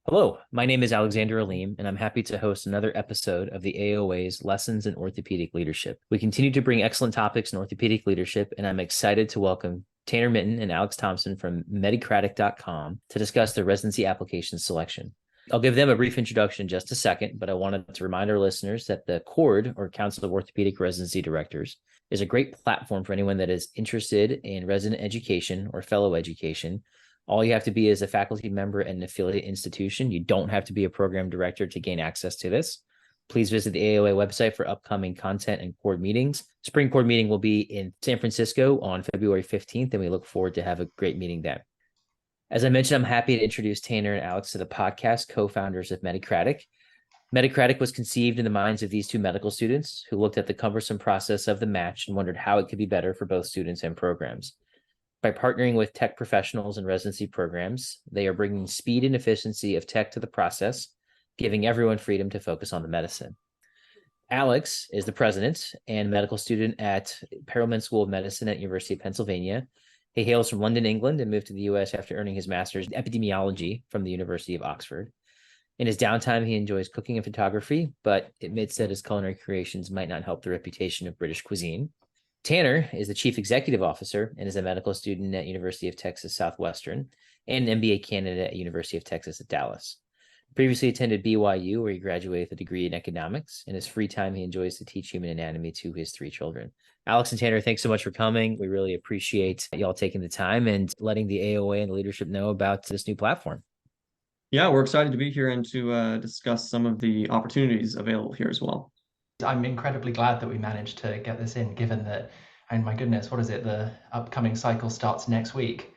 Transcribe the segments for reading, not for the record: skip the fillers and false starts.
Hello, my name is Alexander Aleem, and I'm happy to host another episode of the AOA's Lessons in Orthopedic Leadership. We continue to bring excellent topics in orthopedic leadership, and I'm excited to welcome Tanner Mitton and Alex Thomson from Medicratic.com to discuss the residency application selection. I'll give them a brief introduction in just a second, but I wanted to remind our listeners that the CORD, or Council of Orthopedic Residency Directors, is a great platform for anyone that is interested in resident education or fellow education. All you have to be is a faculty member at an affiliate institution. You don't have to be a program director to gain access to this. Please visit the AOA website for upcoming content and CORD meetings. Spring CORD meeting will be in San Francisco on February 15th, and we look forward to have a great meeting then. As I mentioned, I'm happy to introduce Tanner and Alex to the podcast, co-founders of Medicratic. Medicratic was conceived in the minds of these two medical students who looked at the cumbersome process of the match and wondered how it could be better for both students and programs. By partnering with tech professionals and residency programs, they are bringing speed and efficiency of tech to the process, giving everyone freedom to focus on the medicine. Alex is the president and medical student at Perelman School of Medicine at University of Pennsylvania. He hails from London, England, and moved to the US after earning his master's in epidemiology from the University of Oxford. In his downtime, he enjoys cooking and photography, but admits that his culinary creations might not help the reputation of British cuisine. Tanner is the chief executive officer and is a medical student at University of Texas Southwestern and an MBA candidate at University of Texas at Dallas. Previously attended BYU, where he graduated with a degree in economics. In his free time, he enjoys to teach human anatomy to his three children. Alex and Tanner, thanks so much for coming. We really appreciate y'all taking the time and letting the AOA and the leadership know about this new platform. Yeah, we're excited to be here and to discuss some of the opportunities available here as well. I'm incredibly glad that we managed to get this in, given that, and my goodness, what is it? The upcoming cycle starts next week.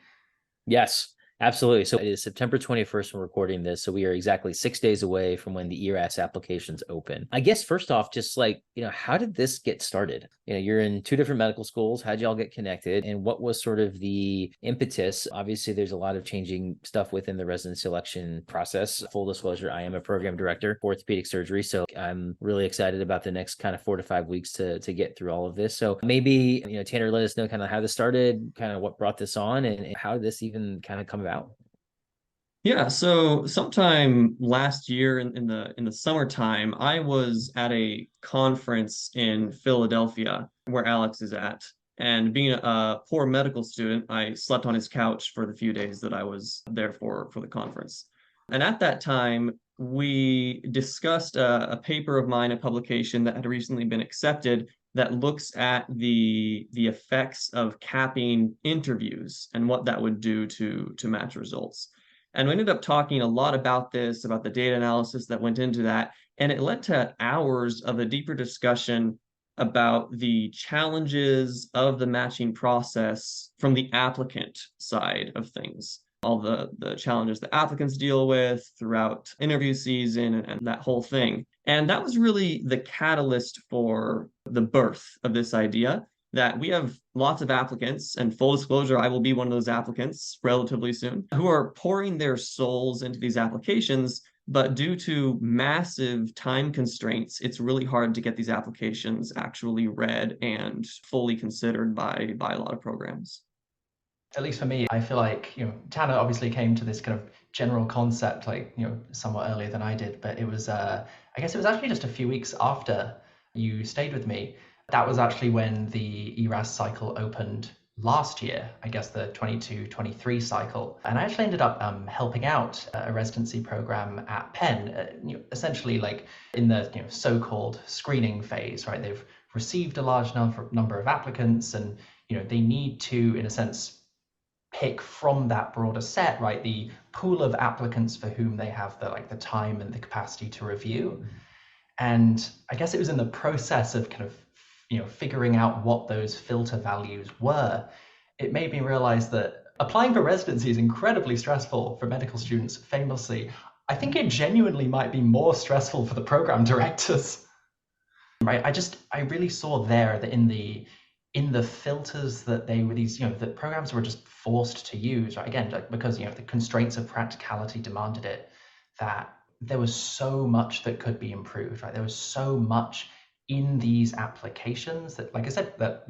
Yes, absolutely. So it is September 21st when we're recording this. So we are exactly 6 days away from when the ERAS applications open. I guess first off, just like, how did this get started? You're in two different medical schools. How'd y'all get connected? And what was sort of the impetus? Obviously, there's a lot of changing stuff within the resident selection process. Full disclosure, I am a program director for orthopedic surgery. So I'm really excited about the next kind of 4 to 5 weeks to get through all of this. So maybe, Tanner, let us know kind of how this started, kind of what brought this on, and how did this even kind of come about? Yeah, so sometime last year in the summertime, I was at a conference in Philadelphia where Alex is at. And being a poor medical student, I slept on his couch for the few days that I was there for the conference. And at that time, we discussed a paper of mine, a publication that had recently been accepted that looks at the effects of capping interviews and what that would do to match results. And we ended up talking a lot about this, about the data analysis that went into that. And it led to hours of a deeper discussion about the challenges of the matching process from the applicant side of things. All the challenges that applicants deal with throughout interview season and that whole thing. And that was really the catalyst for the birth of this idea that we have lots of applicants, and full disclosure, I will be one of those applicants relatively soon, who are pouring their souls into these applications, but due to massive time constraints, it's really hard to get these applications actually read and fully considered by a lot of programs. At least for me, I feel like, Tanner obviously came to this kind of general concept, like, somewhat earlier than I did, but it was, I guess it was actually just a few weeks after you stayed with me. That was actually when the ERAS cycle opened last year, I guess the 22-23 cycle. And I actually ended up helping out a residency program at Penn, essentially like in the so-called screening phase, right? They've received a large number of applicants and they need to, in a sense, pick from that broader set, right? The pool of applicants for whom they have the time and the capacity to review. And I guess it was in the process of kind of figuring out what those filter values were, it made me realize that applying for residency is incredibly stressful for medical students. Famously, I think it genuinely might be more stressful for the program directors. Right? I really saw there that in the filters that they were that programs were just forced to use, right? Again, because the constraints of practicality demanded it, that there was so much that could be improved, right? There was so much in these applications that, like I said, that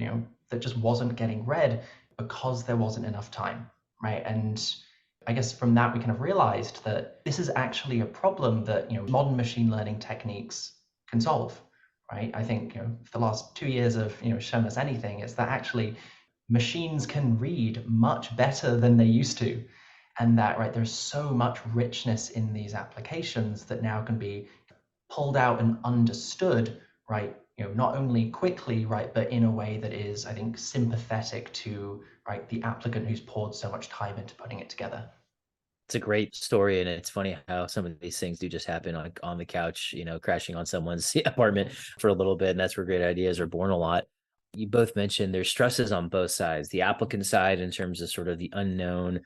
that just wasn't getting read because there wasn't enough time, right? And I guess from that, we kind of realized that this is actually a problem that, modern machine learning techniques can solve, right? I think, if the last 2 years have, shown us anything, it's that actually machines can read much better than they used to. And that, right, there's so much richness in these applications that now can be pulled out and understood, right, not only quickly, right, but in a way that is, I think, sympathetic to, right, the applicant who's poured so much time into putting it together. It's a great story, and it's funny how some of these things do just happen on the couch, crashing on someone's apartment for a little bit, and that's where great ideas are born a lot. You both mentioned there's stresses on both sides, the applicant side in terms of sort of the unknown.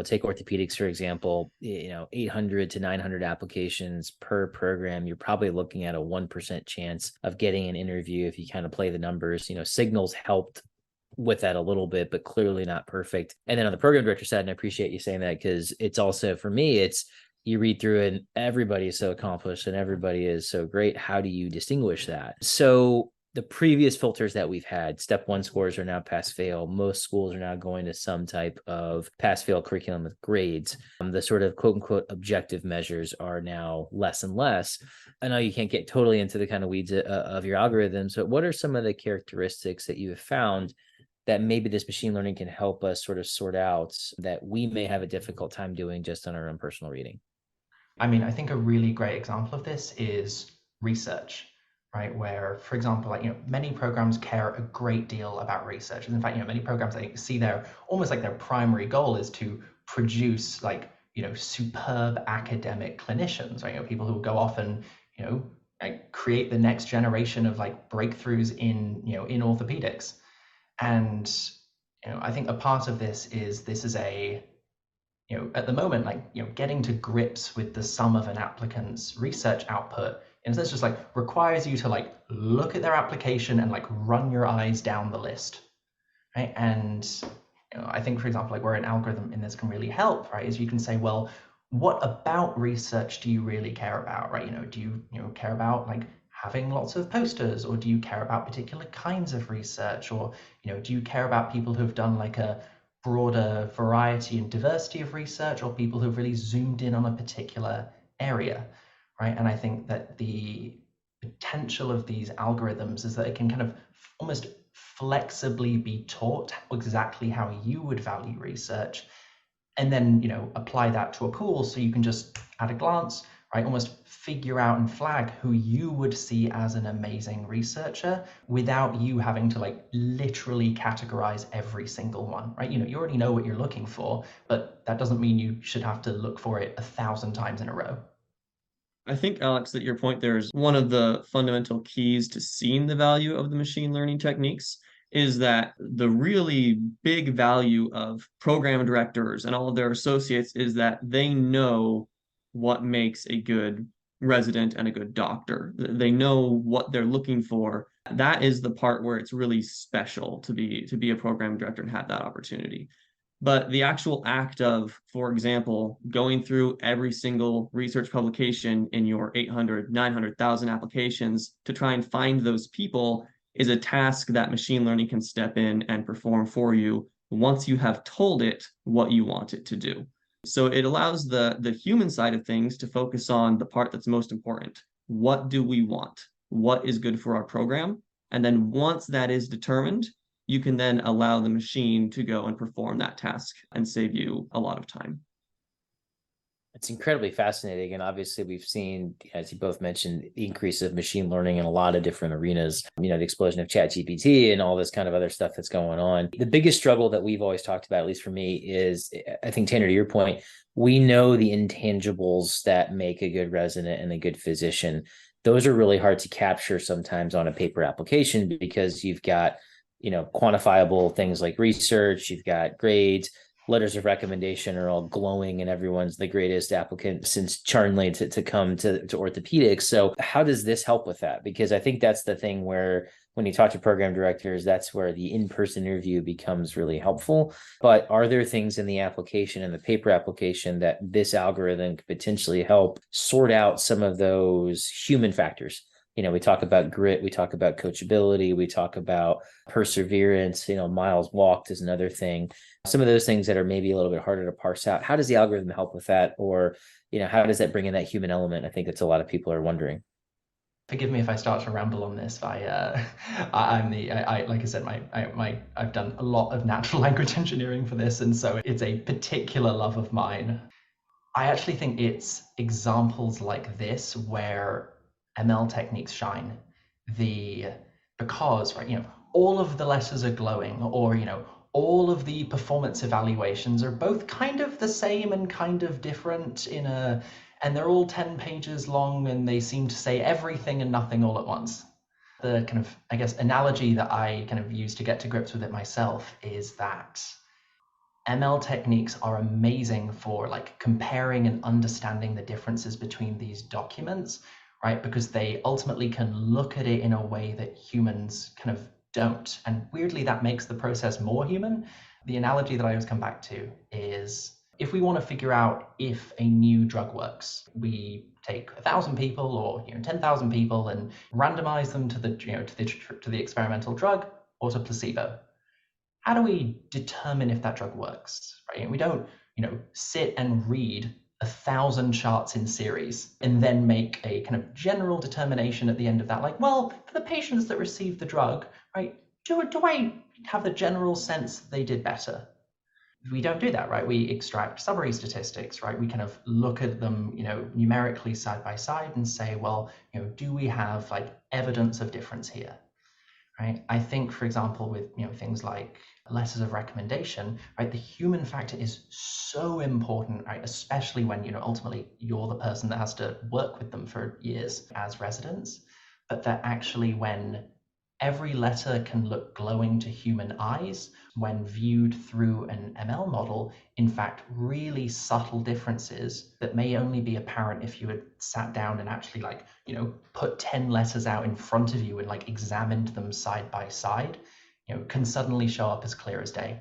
Take orthopedics, for example, 800 to 900 applications per program. You're probably looking at a 1% chance of getting an interview if you kind of play the numbers. Signals helped with that a little bit, but clearly not perfect. And then on the program director side, and I appreciate you saying that, because it's also, for me, it's you read through it and everybody is so accomplished and everybody is so great. How do you distinguish that? So the previous filters that we've had, step 1 scores are now pass fail. Most schools are now going to some type of pass fail curriculum with grades. The sort of quote unquote objective measures are now less and less. I know you can't get totally into the kind of weeds of your algorithms, but what are some of the characteristics that you have found that maybe this machine learning can help us sort of sort out that we may have a difficult time doing just on our own personal reading? I mean, I think a really great example of this is research, right? Where, for example, many programs care a great deal about research. And in fact, many programs, I see their almost like their primary goal is to produce superb academic clinicians, right? People who will go off and, create the next generation of breakthroughs in orthopedics. And I think a part of this is a at the moment, getting to grips with the sum of an applicant's research output, and so it's just requires you to look at their application and run your eyes down the list, right? And I think, for example, where an algorithm in this can really help, right, is you can say, well, what about research do you really care about, right? Do you care about having lots of posters, or do you care about particular kinds of research, or do you care about people who've done a broader variety and diversity of research, or people who've really zoomed in on a particular area, right? And I think that the potential of these algorithms is that it can kind of almost flexibly be taught exactly how you would value research, and then apply that to a pool, so you can just at a glance, right, almost figure out and flag who you would see as an amazing researcher without you having to literally categorize every single one, right? You already know what you're looking for, but that doesn't mean you should have to look for it 1,000 times in a row. I think, Alex, that your point there is one of the fundamental keys to seeing the value of the machine learning techniques is that the really big value of program directors and all of their associates is that they know what makes a good resident and a good doctor. They know what they're looking for. That is the part where it's really special to be a program director and have that opportunity. But the actual act of, for example, going through every single research publication in your 800, 900,000 applications to try and find those people is a task that machine learning can step in and perform for you once you have told it what you want it to do. So it allows the human side of things to focus on the part that's most important. What do we want? What is good for our program? And then once that is determined, you can then allow the machine to go and perform that task and save you a lot of time. It's incredibly fascinating. And obviously we've seen, as you both mentioned, the increase of machine learning in a lot of different arenas, the explosion of ChatGPT and all this kind of other stuff that's going on. The biggest struggle that we've always talked about, at least for me, is, I think, Tanner, to your point, we know the intangibles that make a good resident and a good physician. Those are really hard to capture sometimes on a paper application because you've got, quantifiable things like research, you've got grades, letters of recommendation are all glowing and everyone's the greatest applicant since Charnley to come to orthopedics. So how does this help with that? Because I think that's the thing where when you talk to program directors, that's where the in-person interview becomes really helpful. But are there things in the application and the paper application that this algorithm could potentially help sort out some of those human factors? We talk about grit, we talk about coachability, we talk about perseverance, miles walked is another thing. Some of those things that are maybe a little bit harder to parse out. How does the algorithm help with that? Or, how does that bring in that human element? I think that's a lot of people are wondering. Forgive me if I start to ramble on this. Like I said, I've done a lot of natural language engineering for this, and so it's a particular love of mine. I actually think it's examples like this where ML techniques shine. Because, right, all of the letters are glowing, or, all of the performance evaluations are both kind of the same and kind of different and they're all 10 pages long and they seem to say everything and nothing all at once. The kind of, I guess, analogy that I kind of use to get to grips with it myself is that ML techniques are amazing for like comparing and understanding the differences between these documents, right? Because they ultimately can look at it in a way that humans kind of don't. And weirdly, that makes the process more human. The analogy that I always come back to is if we want to figure out if a new drug works, we take 1,000 people or 10,000 people and randomize them to the experimental drug or to placebo. How do we determine if that drug works? Right? We don't, sit and read 1,000 charts in series and then make a kind of general determination at the end of that, like, well, for the patients that received the drug, right, do I have the general sense that they did better? We don't do that, right? We extract summary statistics, right? We kind of look at them, numerically side by side and say, well, do we have like evidence of difference here, right? I think, for example, with things like letters of recommendation, right? The human factor is so important, right? Especially when ultimately you're the person that has to work with them for years as residents, but that actually when every letter can look glowing to human eyes, when viewed through an ML model, in fact, really subtle differences that may only be apparent if you had sat down and actually put 10 letters out in front of you and examined them side by side, can suddenly show up as clear as day,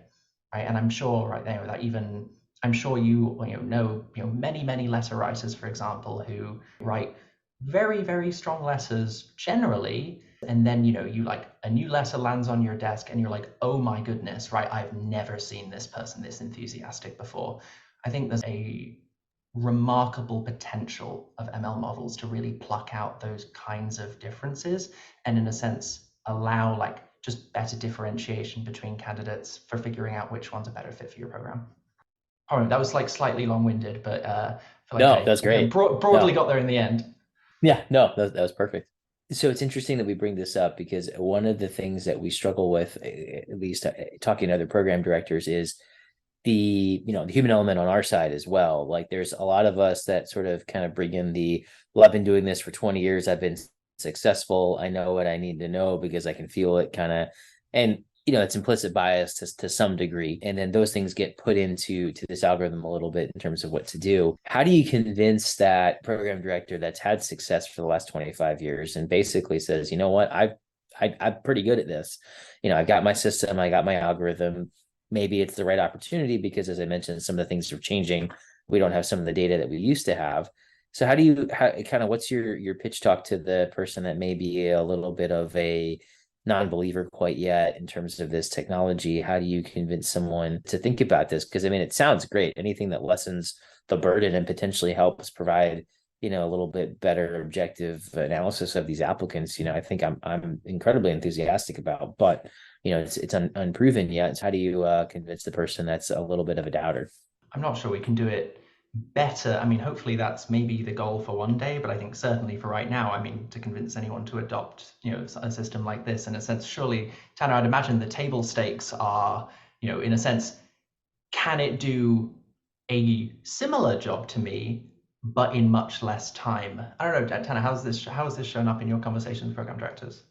right? And I'm sure right there that even, I'm sure know many letter writers, for example, who write very, very strong letters generally, and then you a new letter lands on your desk and you're like, oh my goodness, right, I've never seen this person this enthusiastic before. I think there's a remarkable potential of ML models to really pluck out those kinds of differences and in a sense allow just better differentiation between candidates for figuring out which one's a better fit for your program. All right, that was slightly long-winded, but I feel No, that's great. Broadly got there in the end. Yeah, no, that was perfect. So it's interesting that we bring this up because one of the things that we struggle with, at least talking to other program directors, is the human element on our side as well. Like there's a lot of us that sort of kind of bring in well, I've been doing this for 20 years. I've been successful. I know what I need to know because I can feel it kind of, and it's implicit bias to some degree. And then those things get put into this algorithm a little bit in terms of what to do. How do you convince that program director that's had success for the last 25 years and basically says, you know what, I'm pretty good at this. I've got my system, I got my algorithm. Maybe it's the right opportunity because, as I mentioned, some of the things are changing. We don't have some of the data that we used to have. So what's your pitch talk to the person that may be a little bit of a non-believer quite yet in terms of this technology? How do you convince someone to think about this? Because it sounds great. Anything that lessens the burden and potentially helps provide, a little bit better objective analysis of these applicants, I think I'm incredibly enthusiastic about, but it's unproven yet. So how do you convince the person that's a little bit of a doubter? I'm not sure we can do it better. I mean, hopefully that's maybe the goal for one day, but I think certainly for right now, to convince anyone to adopt, a system like this, in a sense, surely, Tanner, I'd imagine the table stakes are, in a sense, can it do a similar job to me, but in much less time? I don't know, Tanner, how has this shown up in your conversations with program directors?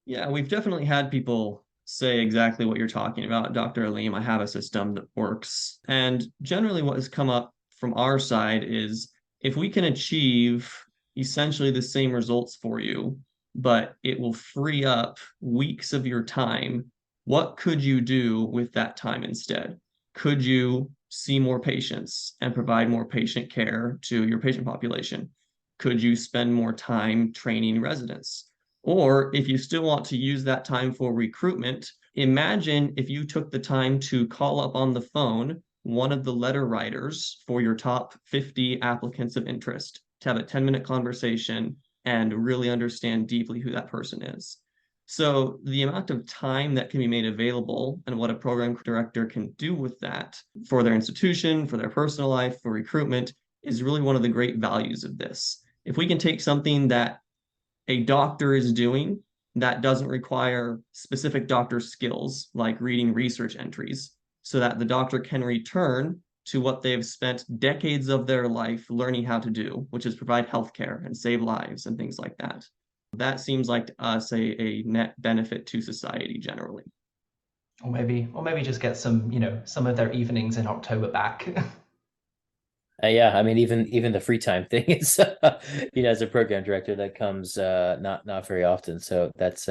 Yeah, we've definitely had people say exactly what you're talking about, Dr. Aleem. I have a system that works. And generally what has come up from our side is if we can achieve essentially the same results for you, but it will free up weeks of your time, what could you do with that time instead? Could you see more patients and provide more patient care to your patient population? Could you spend more time training residents? Or if you still want to use that time for recruitment, imagine if you took the time to call up on the phone one of the letter writers for your top 50 applicants of interest to have a 10-minute conversation and really understand deeply who that person is. So the amount of time that can be made available and what a program director can do with that for their institution, for their personal life, for recruitment is really one of the great values of this. If we can take something that a doctor is doing that doesn't require specific doctor skills like reading research entries so that the doctor can return to what they've spent decades of their life learning how to do, which is provide healthcare and save lives and things like that. That seems like to us a net benefit to society generally. Or maybe just get some of their evenings in October back. Yeah, I mean, even the free time thing is, as a program director, that comes not very often. So that's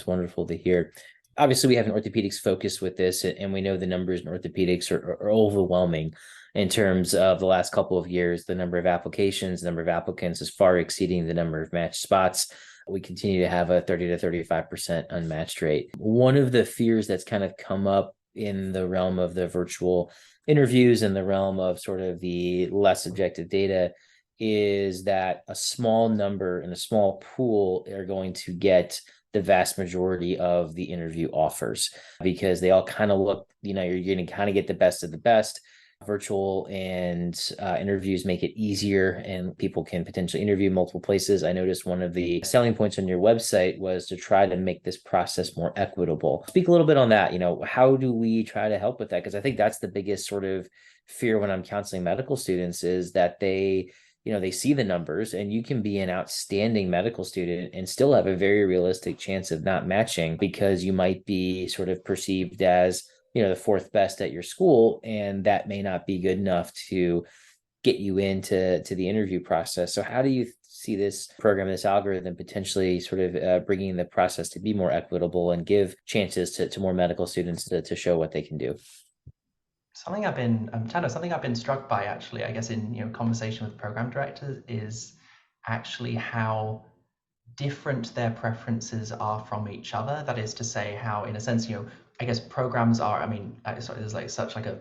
wonderful to hear. Obviously, we have an orthopedics focus with this, and we know the numbers in orthopedics are overwhelming in terms of the last couple of years. The number of applications, the number of applicants is far exceeding the number of matched spots. We continue to have a 30 to 35% unmatched rate. One of the fears that's kind of come up in the realm of the virtual interviews and the realm of sort of the less objective data is that a small number and a small pool are going to get the vast majority of the interview offers because they all kind of look, you're going to kind of get the best of the best. Virtual and interviews make it easier and people can potentially interview multiple places. I noticed one of the selling points on your website was to try to make this process more equitable. Speak a little bit on that. How do we try to help with that? Because I think that's the biggest sort of fear when I'm counseling medical students is that they see the numbers and you can be an outstanding medical student and still have a very realistic chance of not matching because you might be sort of perceived as the fourth best at your school, and that may not be good enough to get you into the interview process. So how do you see this program, this algorithm potentially sort of bringing the process to be more equitable and give chances to more medical students to show what they can do? Something I've been struck by actually, I guess in conversation with program directors is actually how different their preferences are from each other. That is to say, how in a sense, I guess programs are, there's like such like a,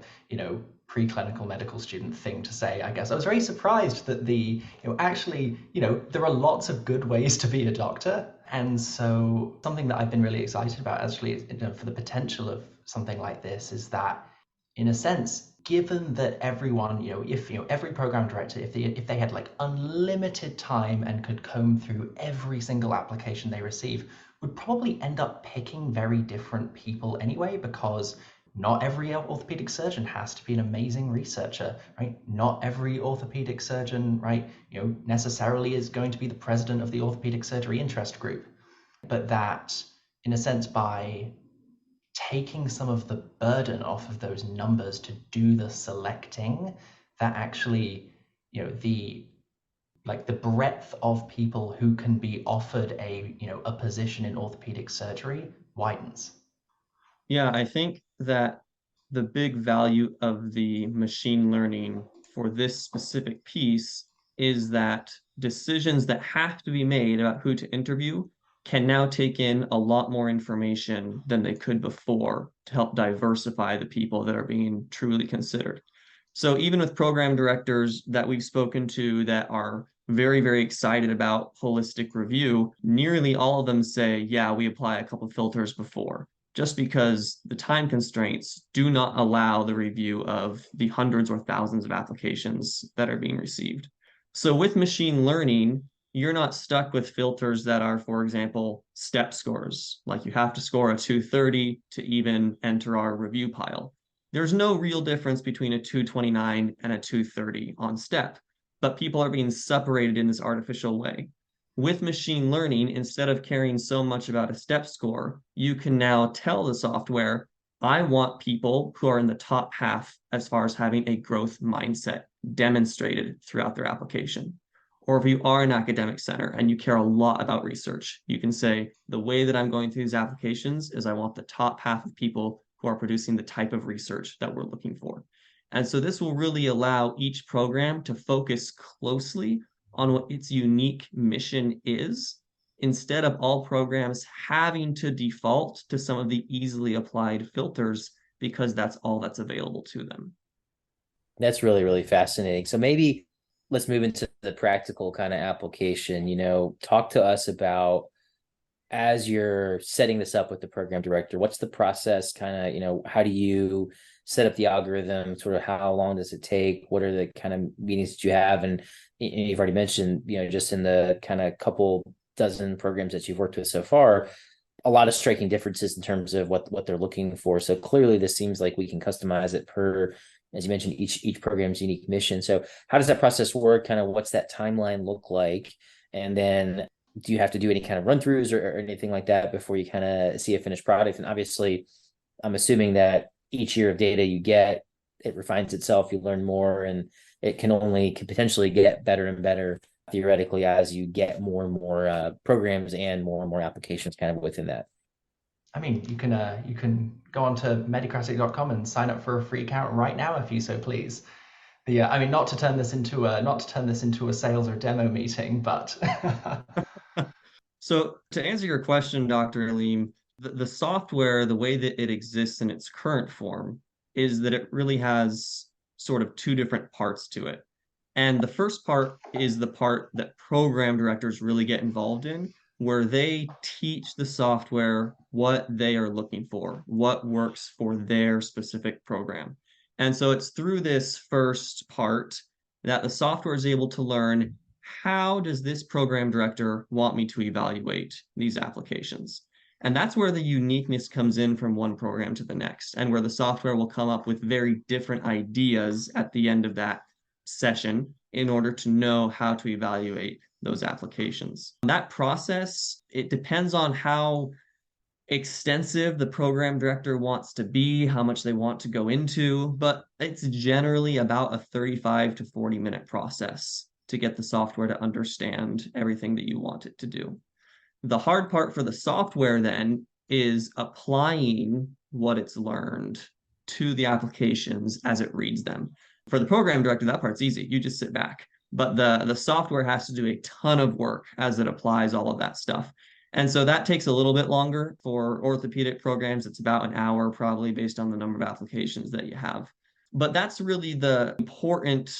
preclinical medical student thing to say, I guess. I was very surprised that there are lots of good ways to be a doctor. And so something that I've been really excited about actually, for the potential of something like this is that, in a sense, given that everyone, if every program director, if they had like unlimited time and could comb through every single application they receive, would probably end up picking very different people anyway, because not every orthopedic surgeon has to be an amazing researcher, right? Not every orthopedic surgeon, right, necessarily is going to be the president of the orthopedic surgery interest group. But that, in a sense, by taking some of the burden off of those numbers to do the selecting, that actually, the breadth of people who can be offered a position in orthopedic surgery widens. Yeah, I think that the big value of the machine learning for this specific piece is that decisions that have to be made about who to interview can now take in a lot more information than they could before to help diversify the people that are being truly considered. So even with program directors that we've spoken to that are very, very excited about holistic review, nearly all of them say, yeah, we apply a couple filters before, just because the time constraints do not allow the review of the hundreds or thousands of applications that are being received. So with machine learning, you're not stuck with filters that are, for example, step scores, like you have to score a 230 to even enter our review pile. There's no real difference between a 229 and a 230 on step, but people are being separated in this artificial way. With machine learning, instead of caring so much about a step score, you can now tell the software, I want people who are in the top half as far as having a growth mindset demonstrated throughout their application. Or if you are an academic center and you care a lot about research, you can say, the way that I'm going through these applications is I want the top half of people who are producing the type of research that we're looking for. And so this will really allow each program to focus closely on what its unique mission is, instead of all programs having to default to some of the easily applied filters because that's all that's available to them. That's really, really fascinating. So maybe let's move into the practical kind of application. Talk to us about, as you're setting this up with the program director, what's the process? Kind of, how do you set up the algorithm? Sort of how long does it take? What are the kind of meetings that you have? And you've already mentioned, just in the kind of couple dozen programs that you've worked with so far, a lot of striking differences in terms of what they're looking for. So clearly this seems like we can customize it per, as you mentioned, each program's unique mission. So how does that process work? Kind of what's that timeline look like? And then do you have to do any kind of run throughs or anything like that before you kind of see a finished product? And obviously, I'm assuming that each year of data you get, it refines itself, you learn more, and it could potentially get better and better theoretically as you get more and more programs and more applications kind of within that. I mean, you can go on to medicratic.com and sign up for a free account right now if you so please. I mean, not to turn this into a sales or demo meeting, but So to answer your question, Dr. Aleem, the software, the way that it exists in its current form, is that it really has sort of two different parts to it. And the first part is the part that program directors really get involved in, where they teach the software what they are looking for, what works for their specific program. And so it's through this first part that the software is able to learn, how does this program director want me to evaluate these applications? And that's where the uniqueness comes in from one program to the next, and where the software will come up with very different ideas at the end of that session in order to know how to evaluate those applications. That process, it depends on how extensive the program director wants to be, how much they want to go into, but it's generally about a 35 to 40-minute process to get the software to understand everything that you want it to do. The hard part for the software then is applying what it's learned to the applications as it reads them. For the program director, that part's easy. You just sit back. But the software has to do a ton of work as it applies all of that stuff. And so that takes a little bit longer. For orthopedic programs, it's about an hour probably based on the number of applications that you have. But that's really the important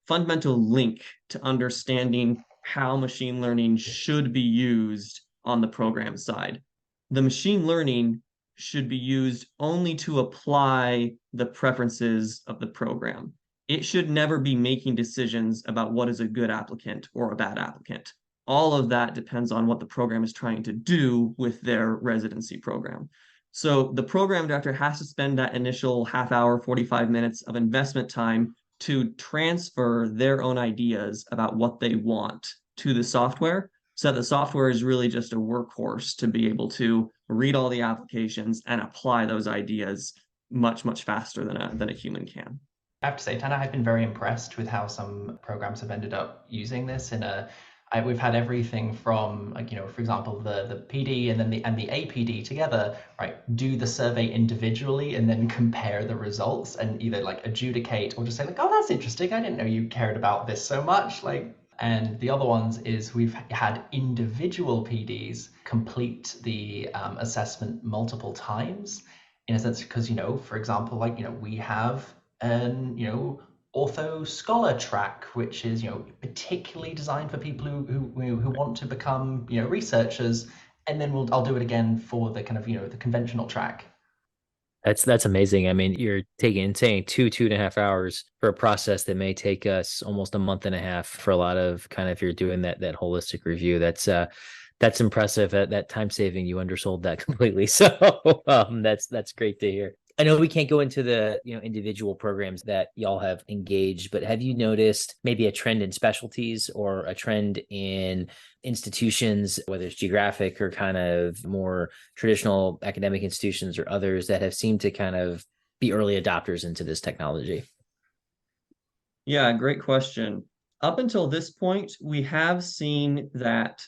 fundamental link to understanding how machine learning should be used on the program side. The machine learning should be used only to apply the preferences of the program. It should never be making decisions about what is a good applicant or a bad applicant. All of that depends on what the program is trying to do with their residency program. So the program director has to spend that initial half hour, 45 minutes of investment time to transfer their own ideas about what they want to the software, so that the software is really just a workhorse to be able to read all the applications and apply those ideas much, much faster than a human can. I have to say, Tanner, I've been very impressed with how some programs have ended up using this we've had everything from, like, for example, the PD and then the APD together, right? Do the survey individually and then compare the results and either like adjudicate or just say like, oh, that's interesting. I didn't know you cared about this so much. And the other ones is we've had individual PDs complete the assessment multiple times, in a sense, because, for example, we have an, Ortho Scholar track, which is, particularly designed for people who want to become, researchers. And then I'll do it again for the kind of, the conventional track. That's amazing. I mean, you're saying 2.5 hours for a process that may take us almost a month and a half for a lot of kind of, if you're doing that holistic review. That's impressive. That time saving, you undersold that completely. So that's great to hear. I know we can't go into the individual programs that y'all have engaged, but have you noticed maybe a trend in specialties or a trend in institutions, whether it's geographic or kind of more traditional academic institutions or others, that have seemed to kind of be early adopters into this technology? Yeah, great question. Up until this point, we have seen that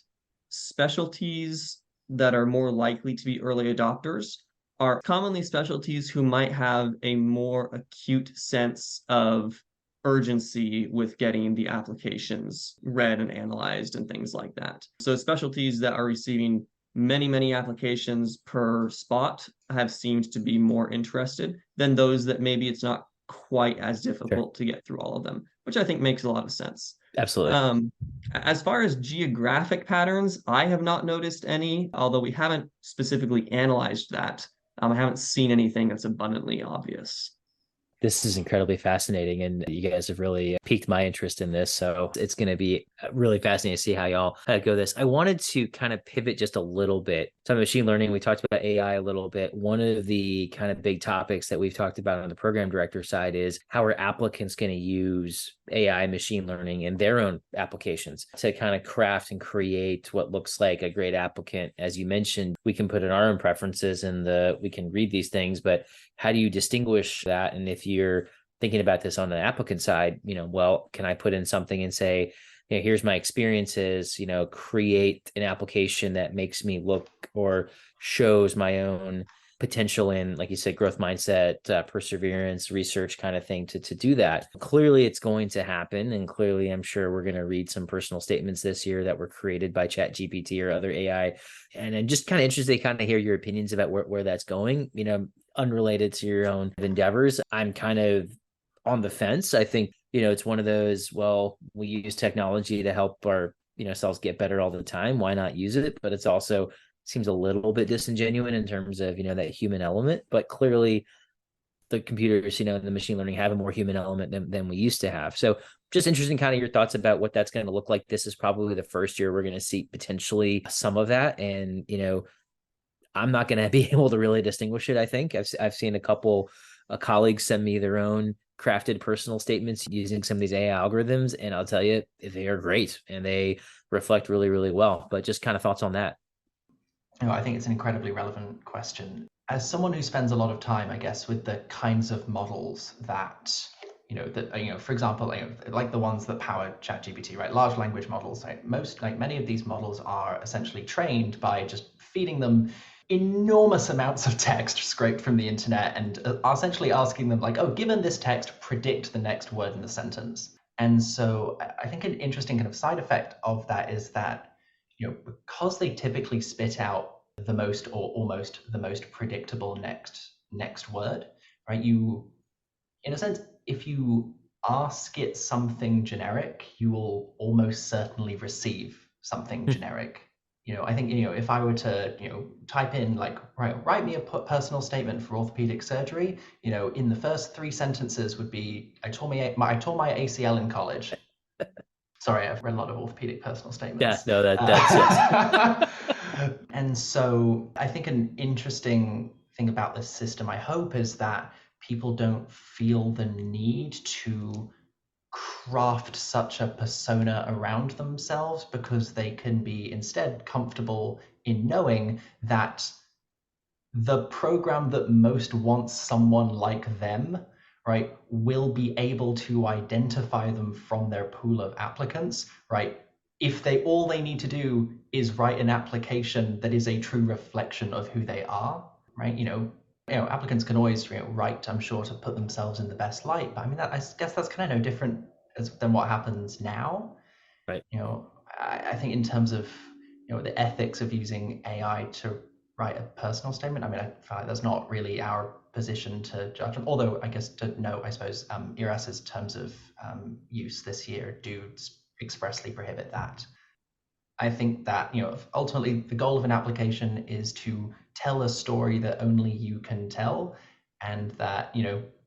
specialties that are more likely to be early adopters are commonly specialties who might have a more acute sense of urgency with getting the applications read and analyzed and things like that. So specialties that are receiving many, many applications per spot have seemed to be more interested than those that maybe it's not quite as difficult to get through all of them, which I think makes a lot of sense. Absolutely. As far as geographic patterns, I have not noticed any, although we haven't specifically analyzed that. I haven't seen anything that's abundantly obvious. This is incredibly fascinating, and you guys have really piqued my interest in this. So it's going to be really fascinating to see how y'all go this. I wanted to kind of pivot just a little bit. So machine learning, we talked about AI a little bit. One of the kind of big topics that we've talked about on the program director side is how are applicants going to use AI machine learning in their own applications to kind of craft and create what looks like a great applicant. As you mentioned, we can put in our own preferences and we can read these things, but how do you distinguish that? And if you're thinking about this on the applicant side, well, can I put in something and say, here's my experiences, create an application that makes me look or shows my own potential in, like you said, growth mindset, perseverance, research kind of thing to do that. Clearly it's going to happen. And clearly I'm sure we're going to read some personal statements this year that were created by ChatGPT or other AI. And I'm just kind of interested to kind of hear your opinions about where that's going, unrelated to your own endeavors. I'm kind of on the fence. I think, it's one of those, well, we use technology to help our, cells get better all the time. Why not use it? But it's also seems a little bit disingenuous in terms of, that human element, but clearly the computers, the machine learning have a more human element than we used to have. So just interesting kind of your thoughts about what that's going to look like. This is probably the first year we're going to see potentially some of that. And, I'm not going to be able to really distinguish it. I think I've seen a couple colleagues send me their own crafted personal statements using some of these AI algorithms. And I'll tell you, they are great and they reflect really, really well. But just kind of thoughts on that. I think it's an incredibly relevant question. As someone who spends a lot of time, I guess, with the kinds of models that, for example, like the ones that power ChatGPT, right? Large language models, right? Many of these models are essentially trained by just feeding them enormous amounts of text scraped from the internet and essentially asking them like, oh, given this text, predict the next word in the sentence. And so I think an interesting kind of side effect of that is that, because they typically spit out the most or almost the most predictable next word, right? You, in a sense, if you ask it something generic, you will almost certainly receive something generic. I think, if I were to, type in like, write me a personal statement for orthopedic surgery, in the first 3 sentences would be, I tore my ACL in college. Sorry, I've read a lot of orthopedic personal statements. Yeah, no, that's yes. And so I think an interesting thing about this system, I hope, is that people don't feel the need to craft such a persona around themselves, because they can be instead comfortable in knowing that the program that most wants someone like them, right, will be able to identify them from their pool of applicants, right? If all they need to do is write an application that is a true reflection of who they are, right? Applicants can always write, I'm sure, to put themselves in the best light. But I mean, I guess that's kind of no different than what happens now. Right. I think in terms of the ethics of using AI to write a personal statement, I mean, I feel like that's not really our position to judge. Although I guess to note, I suppose ERAS's terms of use this year do expressly prohibit that. I think that ultimately the goal of an application is to tell a story that only you can tell, and that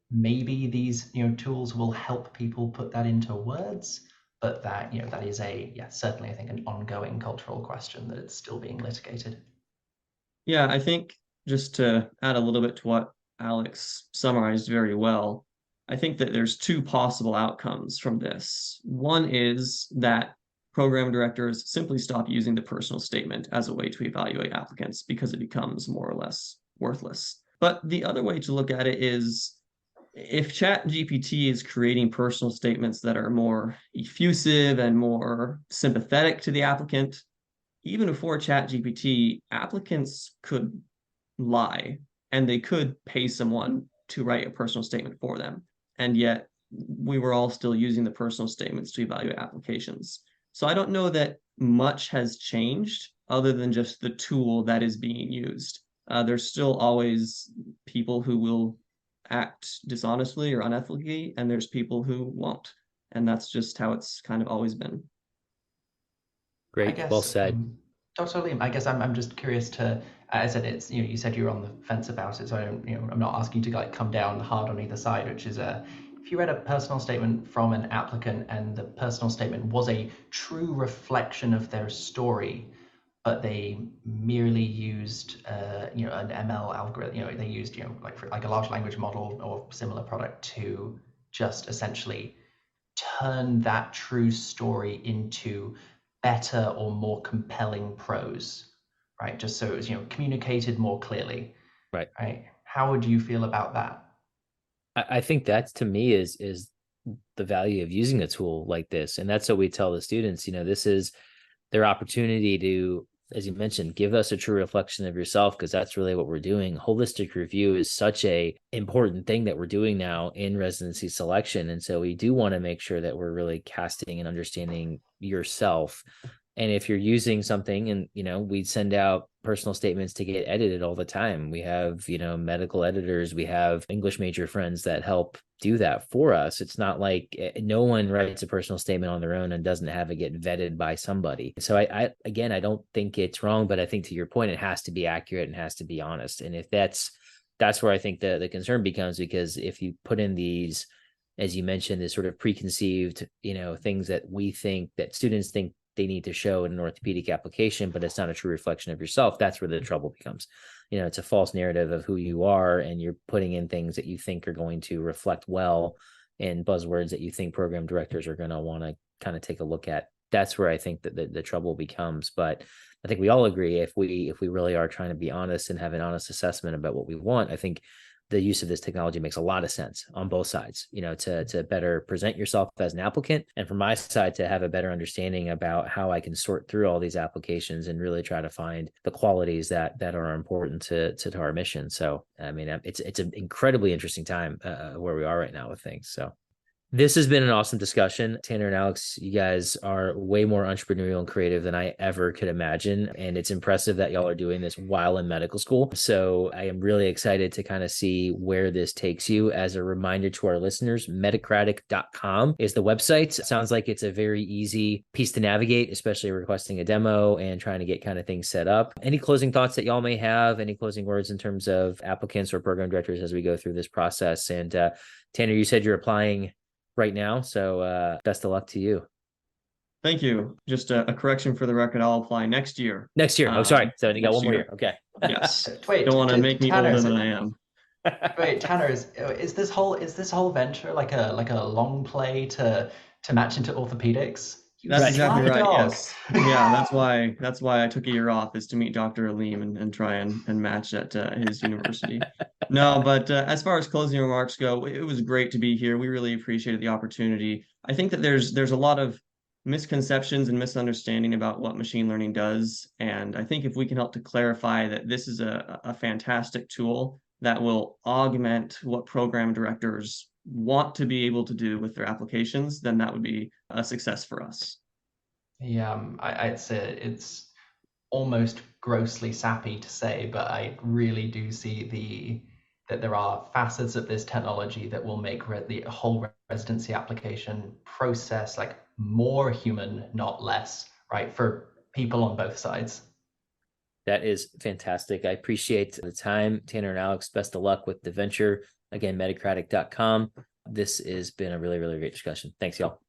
maybe these tools will help people put that into words, but that that is certainly I think an ongoing cultural question that it's still being litigated. Yeah, I think just to add a little bit to what Alex summarized very well, I think that there's 2 possible outcomes from this. One is that program directors simply stop using the personal statement as a way to evaluate applicants because it becomes more or less worthless. But the other way to look at it is, if ChatGPT is creating personal statements that are more effusive and more sympathetic to the applicant, even before ChatGPT, applicants could lie and they could pay someone to write a personal statement for them. And yet we were all still using the personal statements to evaluate applications. So I don't know that much has changed other than just the tool that is being used. There's still always people who will act dishonestly or unethically, and there's people who won't. And that's just how it's kind of always been. Great. I guess, Well said. Dr. Aleem, I guess I'm just curious to, I said it's, you said you're on the fence about it, so I'm not asking you to like come down hard on either side, which is if you read a personal statement from an applicant and the personal statement was a true reflection of their story, but they merely used, an ML algorithm, they used, like a large language model or similar product to just essentially turn that true story into better or more compelling prose, right? Just so it was, communicated more clearly, Right. right? How would you feel about that? I think that to me is the value of using a tool like this. And that's what we tell the students, this is their opportunity to, as you mentioned, give us a true reflection of yourself, because that's really what we're doing. Holistic review is such a important thing that we're doing now in residency selection. And so we do want to make sure that we're really casting and understanding yourself. And if you're using something, and we send out personal statements to get edited all the time. We have, medical editors, we have English major friends that help do that for us. It's not like no one writes a personal statement on their own and doesn't have it get vetted by somebody. So I again, I don't think it's wrong, but I think to your point, it has to be accurate and has to be honest. And if that's where I think the concern becomes, because if you put in these, as you mentioned, this sort of preconceived, things that we think that students think they need to show in an orthopedic application, but it's not a true reflection of yourself, that's where the trouble becomes. It's a false narrative of who you are, and you're putting in things that you think are going to reflect well, and buzzwords that you think program directors are going to want to kind of take a look at. That's where I think that the trouble becomes. But I think we all agree, if we really are trying to be honest and have an honest assessment about what we want, I think the use of this technology makes a lot of sense on both sides, to better present yourself as an applicant, and from my side to have a better understanding about how I can sort through all these applications and really try to find the qualities that are important to our mission. So, I mean, it's an incredibly interesting time where we are right now with things. So this has been an awesome discussion. Tanner and Alex, you guys are way more entrepreneurial and creative than I ever could imagine. And it's impressive that y'all are doing this while in medical school. So I am really excited to kind of see where this takes you. As a reminder to our listeners, Medicratic.com is the website. It sounds like it's a very easy piece to navigate, especially requesting a demo and trying to get kind of things set up. Any closing thoughts that y'all may have? Any closing words in terms of applicants or program directors as we go through this process? And Tanner, you said you're applying right now, so best of luck to you. Thank you. Just a correction for the record, I'll apply next year. Next year. Oh, sorry. So you got one more year. Okay. Yes. Wait, don't want to make me Tanner, older than I am. Wait, Tanner, is this whole venture like a long play to match into orthopedics? That's exactly right. Yes. Yeah, that's why I took a year off, is to meet Dr. Aleem and try and match at his university. No, but as far as closing remarks go, it was great to be here. We really appreciated the opportunity. I think that there's a lot of misconceptions and misunderstanding about what machine learning does. And I think if we can help to clarify that this is a fantastic tool that will augment what program directors want to be able to do with their applications, then that would be a success for us. Yeah, I'd say it's almost grossly sappy to say, but I really do see that there are facets of this technology that will make the whole residency application process like more human, not less, right? For people on both sides. That is fantastic. I appreciate the time. Tanner and Alex, best of luck with the venture. Again, Medicratic.com. This has been a really, really great discussion. Thanks, y'all.